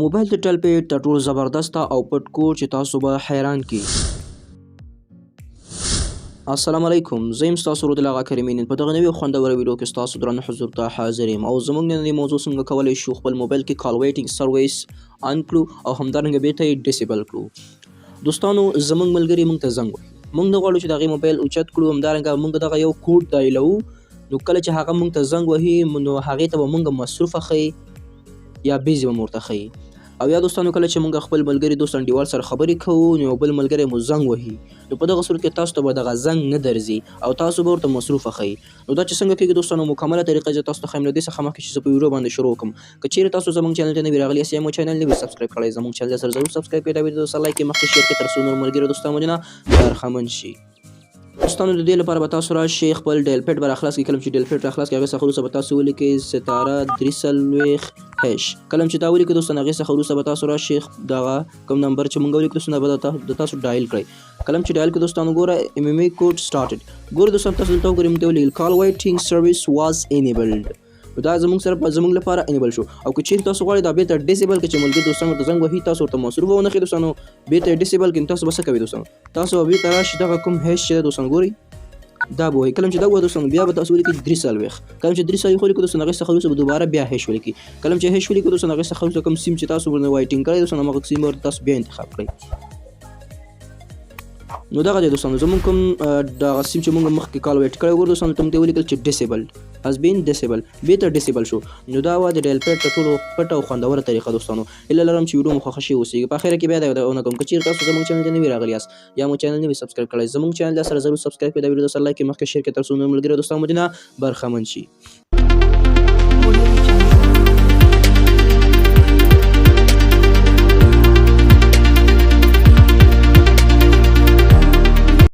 موبایل د ټلپې تر ټولو زبردسته او پټ کوډ چې تاسو به حیران کی. السلام علیکم، زه یم ستاسو رود الله کریم. په دغه نوې خوندوره ویډیو کې ستاسو درنه حضور ته حاضر یم او زموږ نننۍ موضوع څنګه کولی شو خپل موبایل کې کال ویټینګ سرویس آن کړو او همدارنګه بیرته یې ډیسیبل کړو. دوستانو، زموږ ملګري موږ ته زنګ وهي، موږ نه غواړو چې د هغې موبایل اوچت کړو، همدارنګه موږ دغه یو کوډ دایلوو، نو کله چې هغه موږ ته زنګ وهي نو هغې ته به موږ مصروفه ښیي یا بیزي به مو ورته ښیي. او یا دوستانو، کله چې موږ خپل ملګري دوست انډیوال سره خبرې کوو نو یو بل ملګری مو زنګ وهي، نو په دغه صورت کې تاسو ته به دغه زنګ نه درځي او تاسو به ورته مصروفه ښیي. نو دا چې څنګه کېږي دوستانو، مکمله طریقه زه تاسو ته ښیم. له دې څخه مخکې چې زه په ویډیو باندې شروع وکړم، که چیرې تاسو زموږ چینل ته نوي راغلي یاست یا مو چینل نه وي سبسکرایب کړی، زموږ چینل سره ضرور سبسکرایب کړئ، دا ویډیو سره لایک کړئ، مخکې شیر کړئ تر څو نور ملګري دوستان مو نه برخمن شي. دوستانو، د دې لپاره به تاسو راشئ خپل ډیل پیډ به راخلاص کړئ. کله چې ډیل پیډ راخلاص کړئ هغې څخه وروسته به تاسو ولیکئ ستاره 340 هش. کله چې دا ولیکئ دوستانو، هغې څخه وروسته به تاسو راشئ دغه کوم نمبر چې موږ ولیکو دوستانو به د تاسو ډایل کړئ. کله چې ډایل کړئ دوستانو، ګوره MMA کوډ سټارټډ. ګوره دوستانو، تاسو دلته وګورئ موږ ته ولیکل کال ویټینګ سرویس واز انیبلډ. دا زموږ لپاره انیبل شو. او که چیرې تاسو غواړئ دا بیرته ډیسیبل کړئ چې ملګري دوستان ورته زنګ وهي تاسو ورته مصروفه ونه ښیئ دوستانو، بیرته یې ډیسیبل کړئ، تاسو به څه کوئ دوستانو، تاسو به بیرته راشئ دغه کوم هیش چې دی دوستانو ګورئ دا به وایي. کله چې دا ووایي دوستانو، بیا به تاسو ولیکئ 340. کله چې 340 ولیکئ دوستانو، هغې څخه وروسته به دوباره بیا هیش ولیکئ. کله چې هیش ولیکئ دوستانو، هغې څخه وروسته کوم سیم چې تاسو ورنه وایټینګ کړی دوستانو، هماغه سیم ورته تاسو بیا انتخاب کړئ. نو دغه دی دوستانو زموږ کوم دغه سیم چې موږ مخکې کال ویټ کړی وګورئ دوستانو، ته موږ ته ولیکل چې ډیسیبل has been disabled، بیرته ډیسیبل شو. نو دا وه د ډیل پیډ تر ټولو پټه او خوندوره طریقه دوستانو. هیله لرم چې ویډیو مو خوښه شوې اوسېږي. په اخره کې بیا دا یادونه کوم، که چیرې تاسو زموږ چینل ته نوي راغلي یاست یا مو چینل نوي سبسکرایب کړی، زموږ چینل سره ضرور سبسکرایب کړئ، دا ویډیو سره لایک کړئ، مخکې شیر کړئ تر څو نور ملګري دوستان مو دې نه برخمن شي.